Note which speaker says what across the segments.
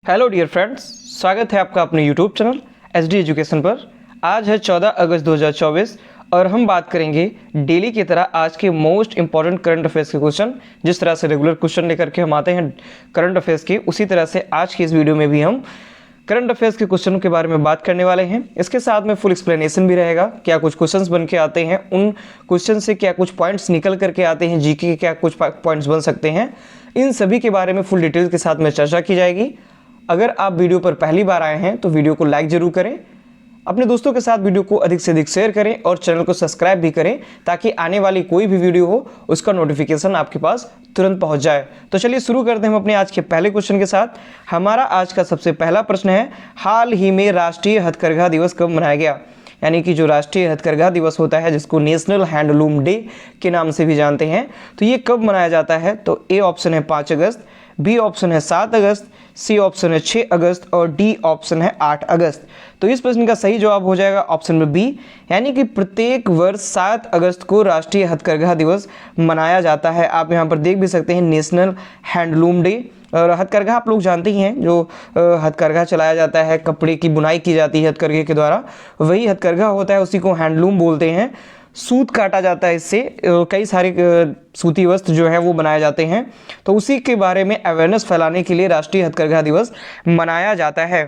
Speaker 1: Hello dear friends, स्वागत है आपका अपने यूट्यूब चैनल एसडी एजुकेशन पर। आज है 14 अगस्त 2024 और हम बात करेंगे डेली की तरह आज के मोस्ट इंपॉर्टेंट करंट अफेयर्स के क्वेश्चन। जिस तरह से रेगुलर क्वेश्चन लेकर के हम आते हैं करंट अफेयर्स के, उसी तरह से आज की इस वीडियो में भी हम करंट अफेयर्स के क्वेश्चनों के बारे में बात करने वाले हैं। इसके साथ में फुल एक्सप्लेनेशन भी रहेगा, क्या कुछ क्वेश्चंस बन के आते हैं, उन क्वेश्चन से क्या कुछ पॉइंट्स निकल करके आते हैं, जीके के क्या कुछ पॉइंट्स बन सकते हैं, इन सभी के बारे में फुल डिटेल्स के साथ में चर्चा की जाएगी। अगर आप वीडियो पर पहली बार आए हैं तो वीडियो को लाइक जरूर करें, अपने दोस्तों के साथ वीडियो को अधिक से अधिक शेयर करें और चैनल को सब्सक्राइब भी करें ताकि आने वाली कोई भी वीडियो हो उसका नोटिफिकेशन आपके पास तुरंत पहुंच जाए। तो चलिए शुरू करते हैं हम अपने आज के पहले क्वेश्चन के साथ। हमारा आज का सबसे पहला प्रश्न है, हाल ही में राष्ट्रीय हथकरघा दिवस कब मनाया गया? यानी कि जो राष्ट्रीय हथकरघा दिवस होता है, जिसको नेशनल हैंडलूम डे के नाम से भी जानते हैं, तो ये कब मनाया जाता है? तो ए ऑप्शन है 5 अगस्त, बी ऑप्शन है 7 अगस्त, सी ऑप्शन है 6 अगस्त और डी ऑप्शन है 8 अगस्त। तो इस प्रश्न का सही जवाब हो जाएगा ऑप्शन में बी, यानी कि प्रत्येक वर्ष 7 अगस्त को राष्ट्रीय हथकरघा दिवस मनाया जाता है। आप यहाँ पर देख भी सकते हैं नेशनल हैंडलूम डे। और हथकरघा आप लोग जानते ही हैं, जो हथकरघा चलाया जाता है, कपड़े की बुनाई की जाती है हथकरघे के द्वारा, वही हथकरघा होता है, उसी को हैंडलूम बोलते हैं। सूत काटा जाता है, इससे कई सारे सूती वस्त्र जो है वो बनाए जाते हैं। तो उसी के बारे में अवेयरनेस फैलाने के लिए राष्ट्रीय हथकरघा दिवस मनाया जाता है।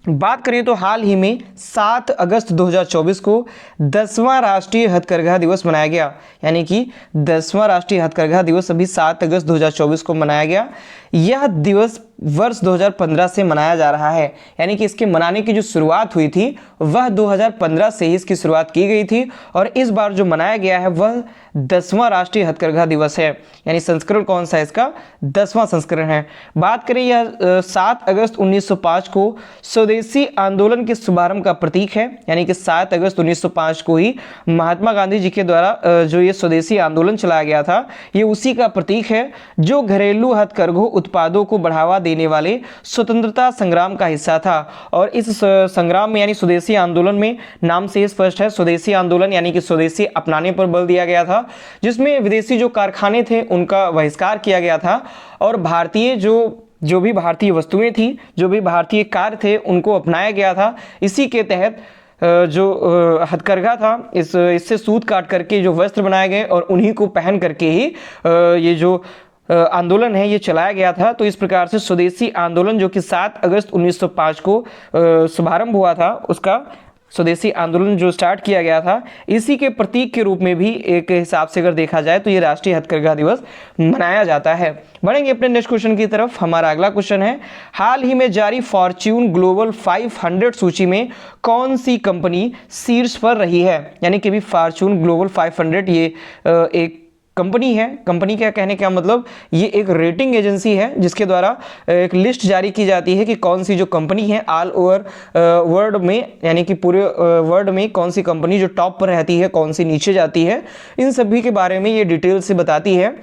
Speaker 1: बात करें तो हाल ही में 7 अगस्त 2024 को 10वां राष्ट्रीय हथकरघा दिवस मनाया गया, यानी कि 10वां राष्ट्रीय हथकरघा दिवस अभी 7 अगस्त 2024 को मनाया गया। यह दिवस वर्ष 2015 से मनाया जा रहा है, यानी कि इसके मनाने की जो शुरुआत हुई थी वह 2015 से ही इसकी शुरुआत की गई थी और इस बार जो मनाया गया है वह 10वां राष्ट्रीय हथकरघा दिवस है। यानी संस्करण कौन सा है इसका? 10वां संस्करण है। बात करें, यह 7 अगस्त 1905 को स्वदेशी आंदोलन के शुभारंभ का प्रतीक है, यानी कि 7 अगस्त 1905 को ही महात्मा गांधी जी के द्वारा जो ये स्वदेशी आंदोलन चलाया गया था, ये उसी का प्रतीक है, जो घरेलू हथकरघों उत्पादों को बढ़ावा देने वाले स्वतंत्रता संग्राम का हिस्सा था। और इस संग्राम में, यानी स्वदेशी आंदोलन में, नाम से स्पष्ट है स्वदेशी आंदोलन, यानी कि स्वदेशी अपनाने पर बल दिया गया था, जिसमें विदेशी जो कारखाने थे उनका बहिष्कार किया गया था और भारतीय जो भी भारतीय वस्तुएं थी, जो भी भारतीय कार्य थे, उनको अपनाया गया था। इसी के तहत जो हथकरघा था, इससे सूत काट करके जो वस्त्र बनाए गए और उन्हीं को पहन करके ही ये जो आंदोलन है ये चलाया गया था। तो इस प्रकार से स्वदेशी आंदोलन, जो कि 7 अगस्त 1905 को शुभारंभ हुआ था, उसका स्वदेशी आंदोलन जो स्टार्ट किया गया था, इसी के प्रतीक के रूप में भी एक हिसाब से अगर देखा जाए तो ये राष्ट्रीय हथकरघा दिवस मनाया जाता है। बढ़ेंगे अपने नेक्स्ट क्वेश्चन की तरफ। हमारा अगला क्वेश्चन है, हाल ही में जारी फॉर्च्यून ग्लोबल 500 सूची में कौन सी कंपनी शीर्ष पर रही है? यानी कि भी फॉर्च्यून ग्लोबल 500 ये एक कंपनी है। कंपनी क्या कहने का मतलब, ये एक रेटिंग एजेंसी है जिसके द्वारा एक लिस्ट जारी की जाती है कि कौन सी जो कंपनी है ऑल ओवर वर्ल्ड में, यानी कि पूरे वर्ल्ड में कौन सी कंपनी जो टॉप पर रहती है, कौन सी नीचे जाती है, इन सभी के बारे में ये डिटेल से बताती है।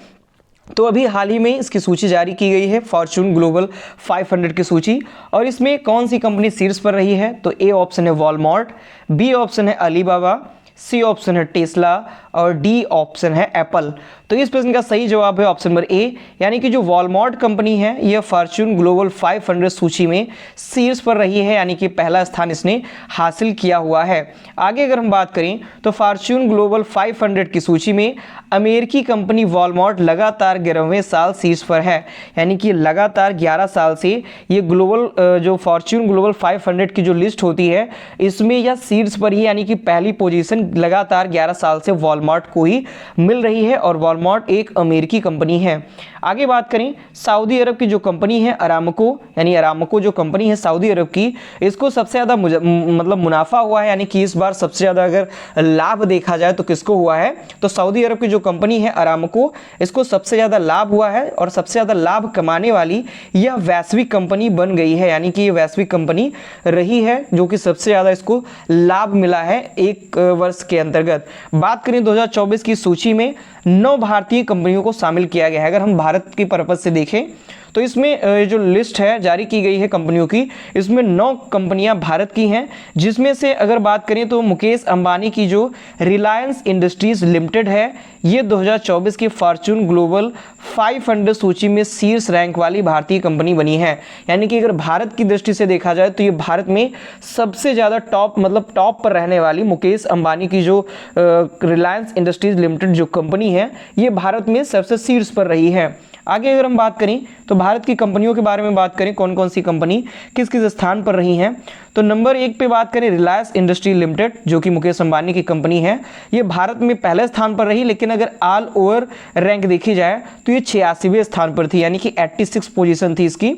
Speaker 1: तो अभी हाल ही में इसकी सूची जारी की गई है, फॉर्च्यून ग्लोबल 500 की सूची, और इसमें कौन सी कंपनी शीर्ष पर रही है? तो ए ऑप्शन है वॉलमार्ट, बी ऑप्शन है अलीबाबा, सी ऑप्शन है टेस्ला और डी ऑप्शन है एप्पल। तो इस प्रश्न का सही जवाब है ऑप्शन नंबर ए, यानी कि जो वॉलमार्ट कंपनी है यह फॉर्च्यून ग्लोबल 500 सूची में शीर्ष पर रही है, यानी कि पहला स्थान इसने हासिल किया हुआ है। आगे अगर हम बात करें तो फॉर्च्यून ग्लोबल 500 की सूची में अमेरिकी कंपनी वॉलमार्ट लगातार 11वें साल शीर्ष पर है, यानी कि लगातार 11 साल से ये ग्लोबल जो फॉर्च्यून ग्लोबल 500 की जो लिस्ट होती है इसमें यह शीर्ष पर ही, यानी कि पहली पोजीशन लगातार 11 साल से वॉलमार्ट को ही मिल रही है और वॉलमार्ट एक अमेरिकी कंपनी है। आगे बात करें, सऊदी अरब की जो कंपनी है अरामको, यानी अरामको जो कंपनी है सऊदी अरब की, इसको सबसे ज़्यादा मतलब मुनाफा हुआ है, यानी कि इस बार सबसे ज़्यादा अगर लाभ देखा जाए तो किसको हुआ है? तो सऊदी अरब की जो कंपनी है अरामको, इसको सबसे ज़्यादा लाभ हुआ है और सबसे ज़्यादा लाभ कमाने वाली यह वैश्विक कंपनी बन गई है, यानी कि ये वैश्विक कंपनी रही है जो कि सबसे ज़्यादा इसको लाभ मिला है एक वर्ष के अंतर्गत। बात करें 2024 की सूची में 9 भारतीय कंपनियों को शामिल किया गया है। अगर हम भारत की पर्पज से देखें तो इसमें ये जो लिस्ट है जारी की गई है कंपनियों की, इसमें 9 कंपनियां भारत की हैं, जिसमें से अगर बात करें तो मुकेश अंबानी की जो रिलायंस इंडस्ट्रीज लिमिटेड है, ये 2024 की फॉर्च्यून ग्लोबल 500 सूची में शीर्ष रैंक वाली भारतीय कंपनी बनी है। यानी कि अगर भारत की दृष्टि से देखा जाए तो ये भारत में सबसे ज़्यादा टॉप मतलब टॉप पर रहने वाली मुकेश अंबानी की जो रिलायंस इंडस्ट्रीज लिमिटेड जो कंपनी है, ये भारत में सबसे शीर्ष पर रही है। आगे अगर हम बात करें तो भारत की कंपनियों के बारे में बात करें, कौन कौन सी कंपनी किस किस स्थान पर रही हैं, तो नंबर 1 पे बात करें रिलायंस इंडस्ट्री लिमिटेड जो कि मुकेश अंबानी की कंपनी है, ये भारत में पहले स्थान पर रही, लेकिन अगर ऑल ओवर रैंक देखी जाए तो ये 86वें स्थान पर थी, यानी कि 86 पोजीशन थी इसकी,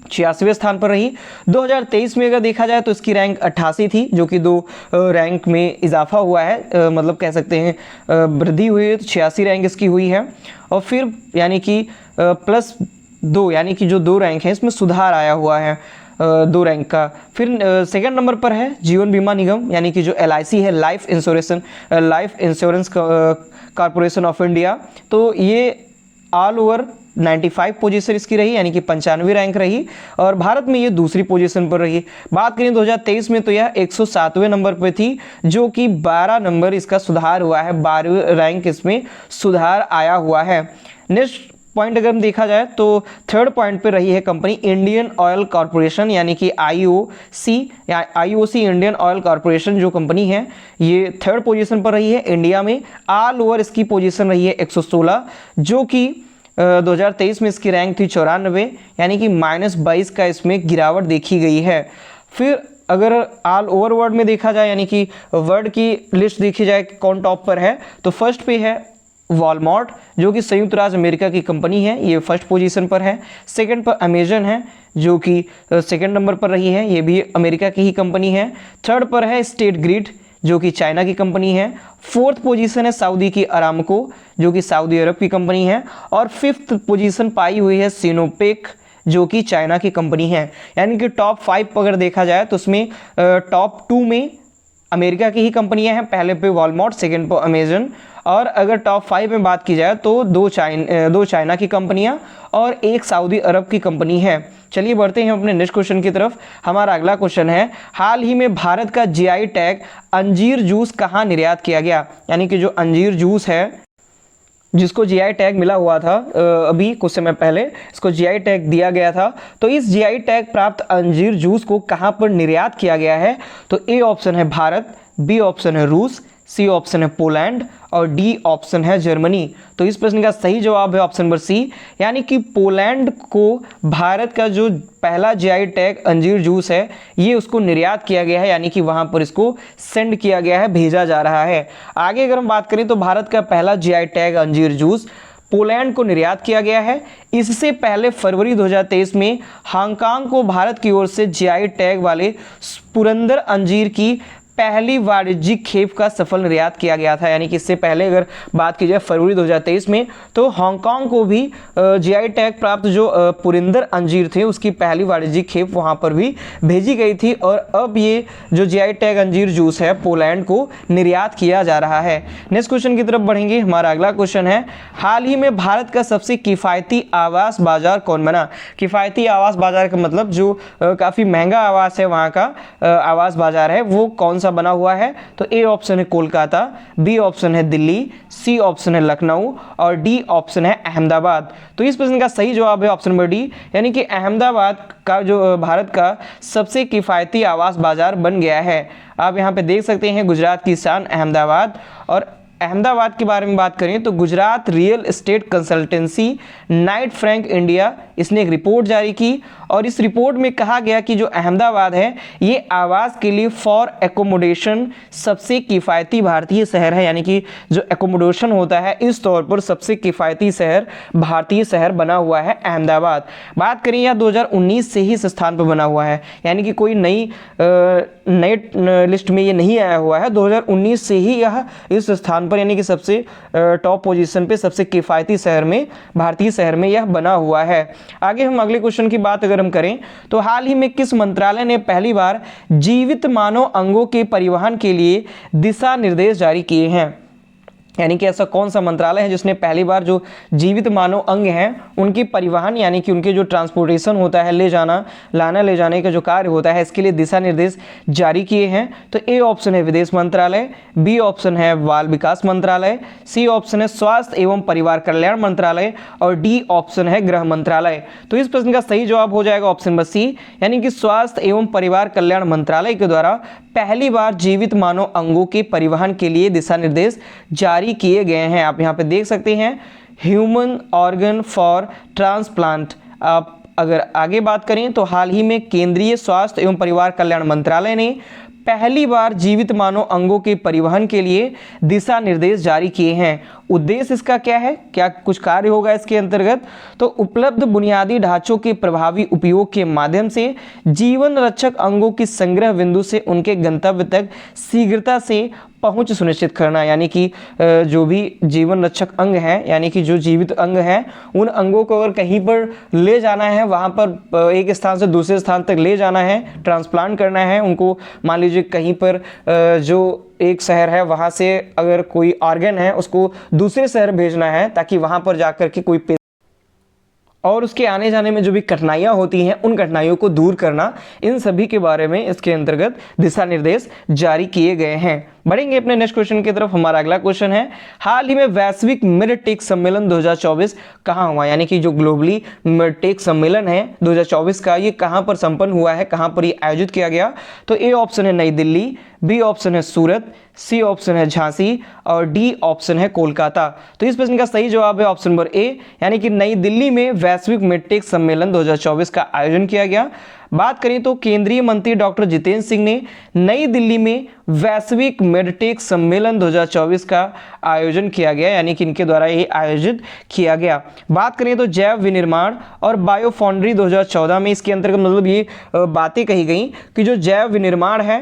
Speaker 1: 86वें स्थान पर रही। 2023 में अगर देखा जाए तो इसकी रैंक 88 थी, जो कि 2 रैंक में इजाफा हुआ है, मतलब कह सकते हैं वृद्धि हुई है, तो 86 रैंक इसकी हुई है। और फिर यानी कि +2 यानी कि जो 2 रैंक हैं इसमें सुधार आया हुआ है 2 रैंक का। फिर सेकंड नंबर पर है जीवन बीमा निगम यानी कि जो LIC है, life insurance corporation of India, तो ये ऑल ओवर 95 पोजीशन इसकी रही, यानी कि 95 रैंक रही, और भारत में ये दूसरी पोजीशन पर रही। बात करें 2023 में तो यह 107वें नंबर पर थी, जो कि 12 नंबर इसका सुधार हुआ है, 12वें रैंक इसमें सुधार आया हुआ है। नेक्स्ट पॉइंट अगर हम देखा जाए तो थर्ड पॉइंट पे रही है कंपनी इंडियन ऑयल कॉर्पोरेशन यानी कि IOC इंडियन ऑयल कॉर्पोरेशन जो कंपनी है, ये थर्ड पोजीशन पर रही है इंडिया में। ऑल ओवर इसकी पोजीशन रही है 116, जो कि 2023 में इसकी रैंक थी 94, यानी कि -22 का इसमें गिरावट देखी गई है। फिर अगर ऑल ओवर वर्ल्ड में देखा जाए यानी कि वर्ल्ड की लिस्ट देखी जाए कौन टॉप पर है, तो फर्स्ट पे है वॉलमार्ट जो कि संयुक्त राज्य अमेरिका की कंपनी है, ये फर्स्ट पोजीशन पर है। सेकंड पर अमेजन है जो कि सेकंड नंबर पर रही है, ये भी अमेरिका की ही कंपनी है। थर्ड पर है स्टेट ग्रिड जो कि चाइना की कंपनी है। फोर्थ पोजीशन है सऊदी की अरामको जो कि सऊदी अरब की कंपनी है, और फिफ्थ पोजीशन पाई हुई है सिनोपेक जो कि चाइना की कंपनी है। यानी कि टॉप 5 अगर देखा जाए तो उसमें टॉप 2 में अमेरिका की ही कंपनियां हैं, पहले पे वॉलमार्ट, सेकंड पे अमेजन, और अगर टॉप 5 में बात की जाए तो 2 चाइना की कंपनियां और 1 सऊदी अरब की कंपनी है। चलिए बढ़ते हैं अपने नेक्स्ट क्वेश्चन की तरफ। हमारा अगला क्वेश्चन है, हाल ही में भारत का GI टैग अंजीर जूस कहाँ निर्यात किया गया? यानी कि जो अंजीर जूस है जिसको GI टैग मिला हुआ था, अभी कुछ समय पहले इसको GI टैग दिया गया था, तो इस GI टैग प्राप्त अंजीर जूस को कहाँ पर निर्यात किया गया है? तो A ऑप्शन है भारत, B ऑप्शन है रूस, C ऑप्शन है पोलैंड और D ऑप्शन है जर्मनी। तो इस प्रश्न का सही जवाब है ऑप्शन नंबर C, यानी कि पोलैंड को भारत का जो पहला GI टैग अंजीर जूस है ये उसको निर्यात किया गया है, यानी कि वहां पर इसको सेंड किया गया है, भेजा जा रहा है। आगे अगर हम बात करें तो भारत का पहला GI टैग अंजीर जूस पोलैंड को निर्यात किया गया है। इससे पहले फरवरी 2023 में हांगकांग को भारत की ओर से GI टैग वाले पुरंदर अंजीर की पहली वाणिज्यिक खेप का सफल निर्यात किया गया था। यानी कि इससे पहले अगर बात की जाए फरवरी 2023 में तो हांगकांग को भी GI टैग प्राप्त जो पुरंदर अंजीर थे उसकी पहली वाणिज्यिक खेप वहां पर भी भेजी गई थी, और अब ये जो GI टैग अंजीर जूस है पोलैंड को निर्यात किया जा रहा है। नेक्स्ट क्वेश्चन की तरफ बढ़ेंगे। हमारा अगला क्वेश्चन है, हाल ही में भारत का सबसे किफायती आवास बाजार कौन बना? किफायती आवास बाजार का मतलब जो काफ़ी महंगा आवास है वहाँ का आवास बाजार है वो कौन सा बना हुआ है? तो A ऑप्शन है कोलकाता, B ऑप्शन है दिल्ली, C ऑप्शन है लखनऊ और D ऑप्शन है अहमदाबाद। तो इस प्रश्न का सही जवाब है ऑप्शन नंबर D, यानी कि अहमदाबाद का जो भारत का सबसे किफायती आवास बाजार बन गया है। आप यहाँ पे देख सकते हैं गुजरात की शान अहमदाबाद। और अहमदाबाद के बारे में बात करें तो Gujarat real estate consultancy Knight Frank India इसने एक रिपोर्ट जारी की, और इस रिपोर्ट में कहा गया कि जो अहमदाबाद है ये आवास के लिए फॉर एकोमोडेशन सबसे किफ़ायती भारतीय शहर है। यानी कि जो एकोमोडेशन होता है इस तौर पर सबसे किफ़ायती शहर भारतीय शहर बना हुआ है अहमदाबाद। बात करें यह 2019 से ही इस स्थान पर बना हुआ है, यानी कि कोई नई लिस्ट में ये नहीं आया हुआ है, 2019 से ही यह इस स्थान पर यानी कि सबसे टॉप पोजीशन पे सबसे किफ़ायती शहर में भारतीय शहर में यह बना हुआ है। आगे हम अगले क्वेश्चन की बात अगर हम करें तो हाल ही में किस मंत्रालय ने पहली बार जीवित मानव अंगों के परिवहन के लिए दिशा निर्देश जारी किए हैं? यानी कि ऐसा कौन सा मंत्रालय है जिसने पहली बार जो जीवित मानव अंग हैं उनकी परिवहन यानी कि उनके जो ट्रांसपोर्टेशन होता है, ले जाना लाना ले जाने का जो कार्य होता है, इसके लिए दिशा निर्देश जारी किए हैं? तो ए ऑप्शन है विदेश मंत्रालय, बी ऑप्शन है बाल विकास मंत्रालय, सी ऑप्शन है स्वास्थ्य एवं परिवार कल्याण मंत्रालय और डी ऑप्शन है गृह मंत्रालय। तो इस प्रश्न का सही जवाब हो जाएगा ऑप्शन नंबर सी, यानी कि स्वास्थ्य एवं परिवार कल्याण मंत्रालय के द्वारा पहली बार जीवित मानव अंगों के परिवहन के लिए दिशा निर्देश जारी किए गए हैं। आप यहाँ पे देख सकते हैं ह्यूमन ऑर्गन फॉर ट्रांसप्लांट। आप अगर आगे बात करें तो हाल ही में केंद्रीय स्वास्थ्य एवं परिवार कल्याण मंत्रालय ने पहली बार जीवित मानव अंगों के परिवहन के लिए दिशा निर्देश जारी किए हैं। उद्देश्य इसका क्या है, क्या कुछ कार्य होगा इसके अंतर्गत? तो उपलब्ध बुनियादी ढांचों के प्रभावी उपयोग के माध्यम से जीवन रक्षक अंगों की संग्रह बिंदु से उनके गंतव्य तक शीघ्रता से पहुंच सुनिश्चित करना, यानी कि जो भी जीवन रक्षक अंग हैं यानी कि जो जीवित अंग हैं उन अंगों को अगर कहीं पर ले जाना है, वहां पर एक स्थान से दूसरे स्थान तक ले जाना है, ट्रांसप्लांट करना है उनको, मान लीजिए कहीं पर जो एक शहर है वहां से अगर कोई ऑर्गन है उसको दूसरे शहर भेजना है ताकि वहां पर जाकर के कोई और उसके आने जाने में जो भी कठिनाइयां होती हैं उन कठिनाइयों को दूर करना, इन सभी के बारे में इसके अंतर्गत दिशा निर्देश जारी किए गए हैं। बढ़ेंगे अपने नेक्स्ट क्वेश्चन की तरफ। हमारा अगला क्वेश्चन है हाल ही में वैश्विक मिडटेक सम्मेलन 2024 कहाँ हुआ, यानी कि जो ग्लोबली मिडटेक सम्मेलन है 2024 का, ये कहाँ पर संपन्न हुआ है, कहाँ पर ये आयोजित किया गया? तो ए ऑप्शन है नई दिल्ली, बी ऑप्शन है सूरत, सी ऑप्शन है झांसी और डी ऑप्शन है कोलकाता। तो इस प्रश्न का सही जवाब है ऑप्शन नंबर ए, यानी कि नई दिल्ली में वैश्विक मिडटेक सम्मेलन 2024 का आयोजन किया गया। बात करें तो केंद्रीय मंत्री डॉक्टर जितेंद्र सिंह ने नई दिल्ली में वैश्विक मिडटेक सम्मेलन 2024 का आयोजन किया गया, यानी कि इनके द्वारा ये आयोजित किया गया। बात करें तो जैव विनिर्माण और बायो फाउंड्री 2014 में इसके अंतर्गत मतलब ये बातें कही गई कि जो जैव विनिर्माण है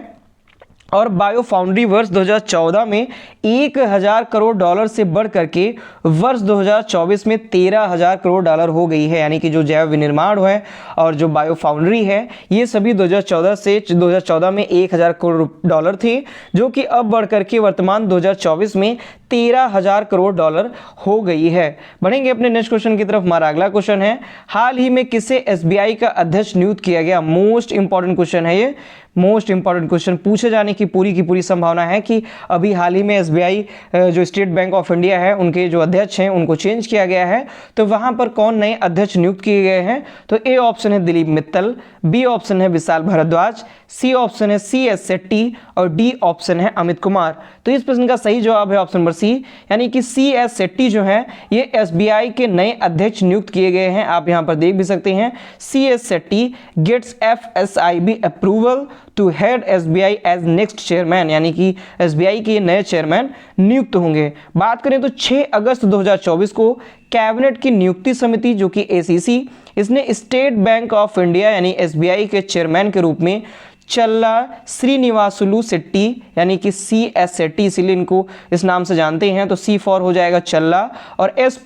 Speaker 1: और बायो फाउंड्री वर्ष 2014 में 1000 करोड़ डॉलर से बढ़ करके वर्ष 2024 में 13,000 करोड़ डॉलर हो गई है, यानी कि जो जैव विनिर्माण है और जो बायो फाउंड्री है ये सभी 2014 में 1000 करोड़ डॉलर थे, जो कि अब बढ़ करके वर्तमान 2024 में 13,000 करोड़ डॉलर हो गई है। बढ़ेंगे अपने नेक्स्ट क्वेश्चन की तरफ। हमारा अगला क्वेश्चन है हाल ही में किसे एसबीआई का अध्यक्ष नियुक्त किया गया? मोस्ट इंपॉर्टेंट क्वेश्चन है ये, मोस्ट इंपॉर्टेंट क्वेश्चन पूछे जाने की पूरी संभावना है कि अभी हाल ही में एसबीआई जो स्टेट बैंक ऑफ इंडिया है उनके जो अध्यक्ष हैं उनको चेंज किया गया है। तो वहां पर कौन नए अध्यक्ष नियुक्त किए गए हैं? तो ए ऑप्शन है दिलीप मित्तल, बी ऑप्शन है विशाल भारद्वाज, सी ऑप्शन है CS शेट्टी और डी ऑप्शन है अमित कुमार। तो इस प्रश्न का सही जवाब है ऑप्शन नंबर सी, यानी कि CS शेट्टी जो है ये एसबीआई के नए अध्यक्ष नियुक्त किए गए हैं। आप यहां पर देख भी सकते हैं CS Shetty gets FSIB approval to head SBI as next chairman, यानी कि एसबीआई के नए चेयरमैन नियुक्त होंगे। बात करें तो 6 अगस्त 2024 को कैबिनेट की नियुक्ति समिति जो कि ACC, इसने स्टेट बैंक ऑफ इंडिया यानी एसबीआई के चेयरमैन के रूप में चल्ला श्रीनिवासुलु शेट्टी यानी कि CS शेट्टी, इसीलिए इनको इस नाम से जानते हैं, तो C फॉर हो जाएगा चल्ला और S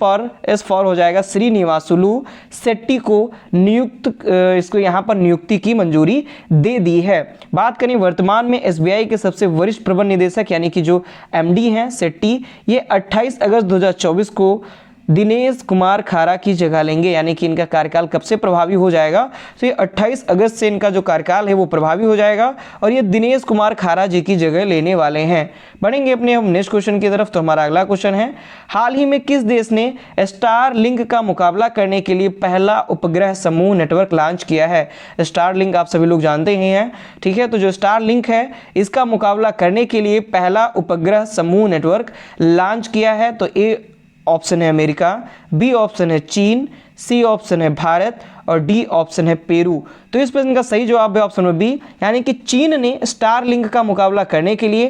Speaker 1: फॉर हो जाएगा श्रीनिवासुलु शेट्टी को नियुक्त, इसको यहाँ पर नियुक्ति की मंजूरी दे दी है। बात करें वर्तमान में एसबीआई के सबसे वरिष्ठ प्रबंध निदेशक यानी कि जो MD हैं शेट्टी, ये 28 अगस्त 2024 को दिनेश कुमार खारा की जगह लेंगे, यानी कि इनका कार्यकाल कब से प्रभावी हो जाएगा? तो ये 28 अगस्त से इनका जो कार्यकाल है वो प्रभावी हो जाएगा और ये दिनेश कुमार खारा जी की जगह लेने वाले हैं। बढ़ेंगे अपने हम नेक्स्ट क्वेश्चन की तरफ। तो हमारा अगला क्वेश्चन है हाल ही में किस देश ने स्टारलिंक का मुकाबला करने के लिए पहला उपग्रह समूह नेटवर्क लॉन्च किया है? स्टारलिंक आप सभी लोग जानते ही हैं, ठीक है। तो जो स्टारलिंक है इसका मुकाबला करने के लिए पहला उपग्रह समूह नेटवर्क लॉन्च किया है। तो ए ऑप्शन है अमेरिका, बी ऑप्शन है चीन, सी ऑप्शन है भारत और डी ऑप्शन है पेरू। तो इस प्रश्न का सही जवाब है ऑप्शन नंबर बी, यानी कि चीन ने स्टारलिंक का मुकाबला करने के लिए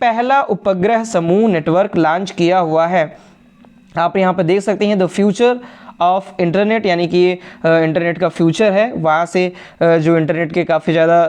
Speaker 1: पहला उपग्रह समूह नेटवर्क लॉन्च किया हुआ है। आप यहाँ पर देख सकते हैं द फ्यूचर ऑफ इंटरनेट, यानी कि ये इंटरनेट का फ्यूचर है, वहाँ से जो इंटरनेट के काफ़ी ज़्यादा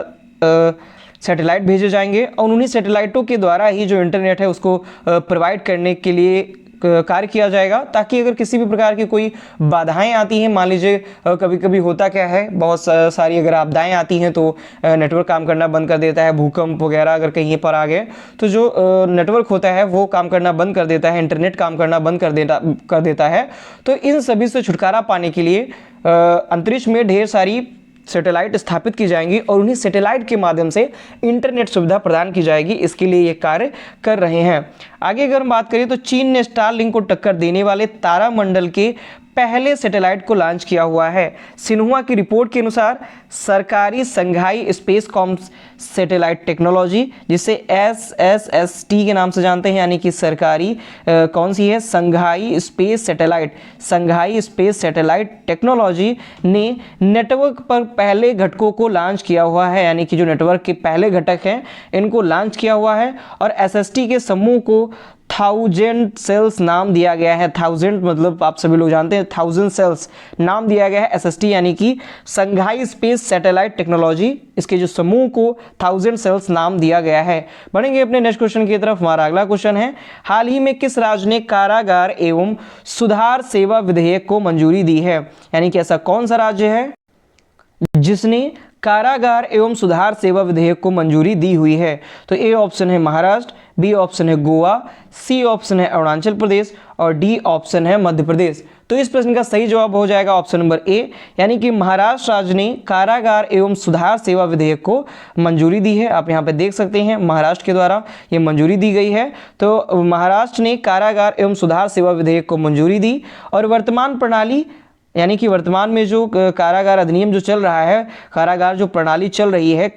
Speaker 1: सैटेलाइट भेजे जाएंगे और उन्हीं सैटेलाइटों के द्वारा ही जो इंटरनेट है उसको प्रोवाइड करने के लिए कार्य किया जाएगा, ताकि अगर किसी भी प्रकार की कोई बाधाएं आती हैं, मान लीजिए कभी कभी होता क्या है, बहुत सारी अगर आपदाएं आती हैं तो नेटवर्क काम करना बंद कर देता है, भूकंप वगैरह अगर कहीं पर आ गए तो जो नेटवर्क होता है वो काम करना बंद कर देता है, इंटरनेट काम करना बंद कर देता है। तो इन सभी से छुटकारा पाने के लिए अंतरिक्ष में ढेर सारी सैटेलाइट स्थापित की जाएंगी और उन्हीं सैटेलाइट के माध्यम से इंटरनेट सुविधा प्रदान की जाएगी। इसके लिए ये कार्य कर रहे हैं। आगे अगर हम बात करें तो चीन ने स्टारलिंक को टक्कर देने वाले तारामंडल के पहले सैटेलाइट को लॉन्च किया हुआ है। सिन्हुआ की रिपोर्ट के अनुसार सरकारी संघाई स्पेस कॉम सैटेलाइट टेक्नोलॉजी, जिसे SSST के नाम से जानते हैं, यानी कि सरकारी कौन सी है, संघाई स्पेस सैटेलाइट टेक्नोलॉजी ने नेटवर्क पर पहले घटकों को लॉन्च किया हुआ है, यानी कि जो नेटवर्क के पहले घटक हैं इनको लॉन्च किया हुआ है। और SST के समूह को 1000 सेल्स नाम दिया गया है। 1000 मतलब आप सभी लोग जानते हैं, 1000 सेल्स नाम दिया गया है SST, यानी कि संघाई स्पेस सैटेलाइट टेक्नोलॉजी, इसके जो समूह को 1000 सेल्स नाम दिया गया है। बढ़ेंगे अपने नेक्स्ट क्वेश्चन की तरफ। हमारा अगला क्वेश्चन है, हाल ही में किस राज्य ने कारागार एवं सुधार सेवा विधेयक को मंजूरी दी है, यानी कि ऐसा कौन सा राज्य है जिसने कारागार एवं सुधार सेवा विधेयक को मंजूरी दी हुई है? तो ए ऑप्शन है महाराष्ट्र, बी ऑप्शन है गोवा, सी ऑप्शन है अरुणाचल प्रदेश और डी ऑप्शन है मध्य प्रदेश। तो इस प्रश्न का सही जवाब हो जाएगा ऑप्शन नंबर ए, यानी कि महाराष्ट्र राज्य ने कारागार एवं सुधार सेवा विधेयक को मंजूरी दी है। आप यहाँ पे देख सकते हैं महाराष्ट्र के द्वारा ये मंजूरी दी गई है। तो महाराष्ट्र ने कारागार एवं सुधार सेवा विधेयक को मंजूरी दी और वर्तमान प्रणाली, यानी कि वर्तमान में जो कारागार अधिनियम जो चल रहा है, कारागार जो प्रणाली चल रही है,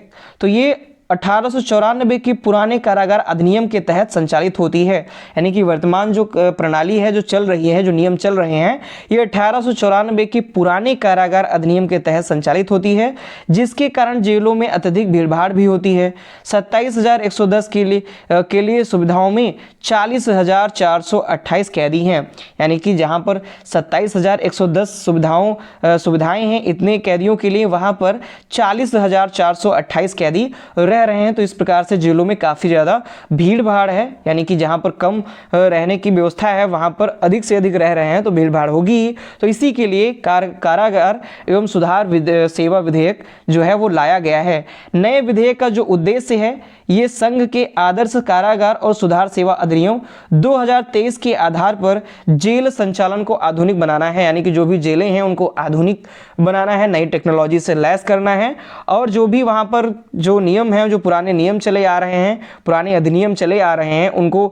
Speaker 1: तो ये 1894 के पुराने कारागार अधिनियम के तहत संचालित होती है। यानी कि वर्तमान जो प्रणाली है, जो चल रही है, जो नियम चल रहे हैं, ये 1894 के पुराने कारागार अधिनियम के तहत संचालित होती है, जिसके कारण जेलों में अत्यधिक भीड़भाड़ भी होती है। 27,110 के लिए सुविधाओं में 40,428 कैदी हैं, यानी कि जहां पर 27,110 सुविधाएं हैं, इतने कैदियों के लिए वहां पर 40,428 कैदी रह रहे हैं। तो इस प्रकार से जेलों में काफ़ी ज़्यादा भीड़ भाड़ है, यानी कि जहां पर कम रहने की व्यवस्था है वहां पर अधिक से अधिक रह रहे हैं तो भीड़ भाड़ होगी। तो इसी के लिए कारागार एवं सुधार सेवा विधेयक जो है वो लाया गया है। नए विधेयक का जो उद्देश्य है, ये संघ के आदर्श कारागार और सुधार सेवा अधिनियम 2023 के आधार पर जेल संचालन को आधुनिक बनाना है, यानी कि जो भी जेलें हैं उनको आधुनिक बनाना है, नई टेक्नोलॉजी से लैस करना है। और जो भी वहाँ पर जो नियम हैं, जो पुराने नियम चले आ रहे हैं, पुराने अधिनियम चले आ रहे हैं, उनको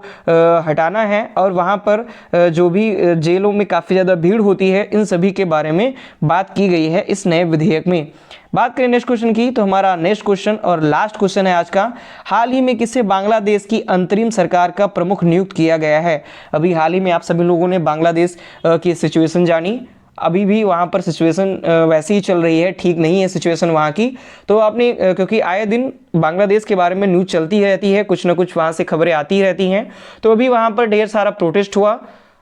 Speaker 1: हटाना है। और वहाँ पर जो भी जेलों में काफ़ी ज़्यादा भीड़ होती है, इन सभी के बारे में बात की गई है इस नए विधेयक में। बात करें नेक्स्ट क्वेश्चन की, तो हमारा नेक्स्ट क्वेश्चन और लास्ट क्वेश्चन है आज का, हाल ही में किसे बांग्लादेश की अंतरिम सरकार का प्रमुख नियुक्त किया गया है? अभी हाल ही में आप सभी लोगों ने बांग्लादेश की सिचुएशन जानी, अभी भी वहाँ पर सिचुएशन वैसी ही चल रही है, ठीक नहीं है सिचुएशन वहाँ की। तो आपने क्योंकि आए दिन बांग्लादेश के बारे में न्यूज़ चलती रहती है, कुछ ना कुछ वहाँ से खबरें आती रहती हैं। तो अभी वहाँ पर ढेर सारा प्रोटेस्ट हुआ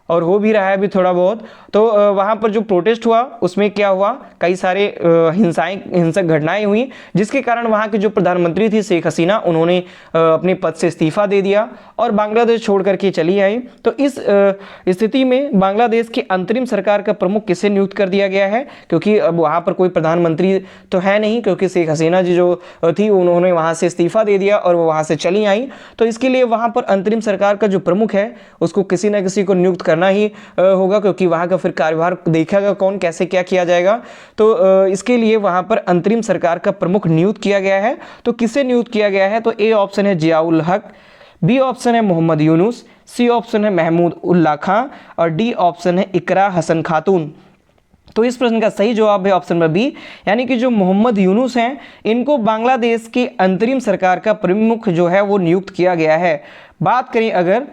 Speaker 1: और हो भी रहा है अभी थोड़ा बहुत। तो वहाँ पर जो प्रोटेस्ट हुआ उसमें क्या हुआ, कई सारे हिंसक घटनाएं हुई, जिसके कारण वहाँ के जो प्रधानमंत्री थी शेख हसीना, उन्होंने अपने पद से इस्तीफा दे दिया और बांग्लादेश छोड़ करके चली आई। तो इस स्थिति में बांग्लादेश की अंतरिम सरकार का प्रमुख किसे नियुक्त कर दिया गया है? क्योंकि अब वहाँ पर कोई प्रधानमंत्री तो है नहीं, क्योंकि शेख हसीना जी जो थी उन्होंने वहाँ से इस्तीफा दे दिया और वो वहाँ से चली आई। तो इसके लिए वहाँ पर अंतरिम सरकार का जो प्रमुख है उसको किसी न किसी को नियुक्त करना ही होगा, क्योंकि वहां का फिर कार्यभार देखेगा कौन, कैसे क्या किया जाएगा। तो इसके लिए वहां पर अंतरिम सरकार का प्रमुख नियुक्त किया गया है। तो किसे नियुक्त किया गया है? तो ए ऑप्शन है जियाउल हक, बी ऑप्शन है मोहम्मद यूनुस, सी ऑप्शन है महमूद उल्ला खां और डी ऑप्शन है इकरा हसन खातून। तो इस प्रश्न का सही जवाब है ऑप्शन नंबर बी, यानी कि जो मोहम्मद यूनुस हैं इनको बांग्लादेश की अंतरिम सरकार का प्रमुख जो है वो नियुक्त किया गया है। बात करें अगर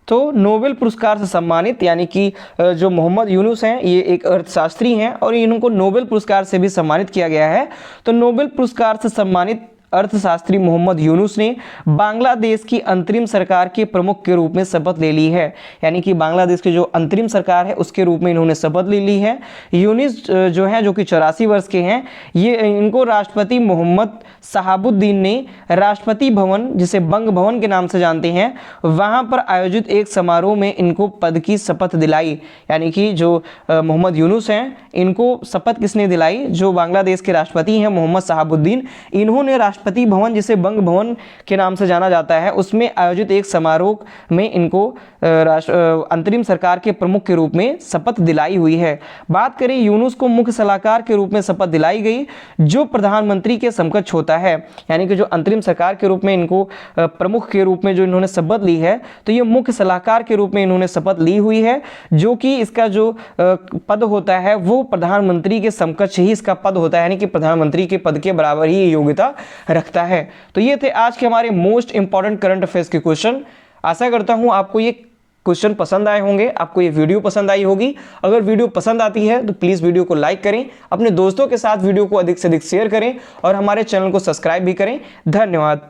Speaker 1: तो नोबेल पुरस्कार से सम्मानित, यानी कि जो मोहम्मद यूनुस हैं ये एक अर्थशास्त्री हैं और इनको नोबेल पुरस्कार से भी सम्मानित किया गया है। तो नोबेल पुरस्कार से सम्मानित अर्थशास्त्री मोहम्मद यूनुस ने बांग्लादेश की अंतरिम सरकार के प्रमुख के रूप में शपथ ले ली है। यानी कि बांग्लादेश की जो अंतरिम सरकार है उसके रूप में इन्होंने शपथ ले ली है। यूनुस जो है, जो कि 84 वर्ष के हैं, ये इनको राष्ट्रपति मोहम्मद शहाबुद्दीन ने राष्ट्रपति भवन, जिसे बंग भवन के नाम से जानते हैं, वहां पर आयोजित एक समारोह में इनको पद की शपथ दिलाई। यानी कि जो मोहम्मद यूनुस हैं, इनको शपथ किसने दिलाई? जो बांग्लादेश के राष्ट्रपति हैं मोहम्मद शहाबुद्दीन, इन्होंने राष्ट्रपति भवन, जिसे बंग भवन के नाम से जाना जाता है, उसमें आयोजित एक समारोह में इनको अंतरिम सरकार के प्रमुख के रूप में शपथ दिलाई हुई है। बात करें, यूनुस को मुख्य सलाहकार के रूप में शपथ दिलाई गई, जो प्रधानमंत्री के समकक्ष होता है। यानी कि जो अंतरिम सरकार के रूप में इनको प्रमुख के रूप में जो इन्होंने शपथ ली है, तो ये मुख्य सलाहकार के रूप में इन्होंने शपथ ली हुई है, जो कि इसका जो पद होता है वो प्रधानमंत्री के समकक्ष ही इसका पद होता है। यानी कि प्रधानमंत्री के पद के बराबर ही योग्यता रखता है। तो ये थे आज के हमारे मोस्ट इंपॉर्टेंट करंट अफेयर्स के क्वेश्चन। आशा करता हूं आपको ये क्वेश्चन पसंद आए होंगे, आपको ये वीडियो पसंद आई होगी। अगर वीडियो पसंद आती है तो प्लीज़ वीडियो को लाइक करें, अपने दोस्तों के साथ वीडियो को अधिक से अधिक शेयर करें और हमारे चैनल को सब्सक्राइब भी करें। धन्यवाद।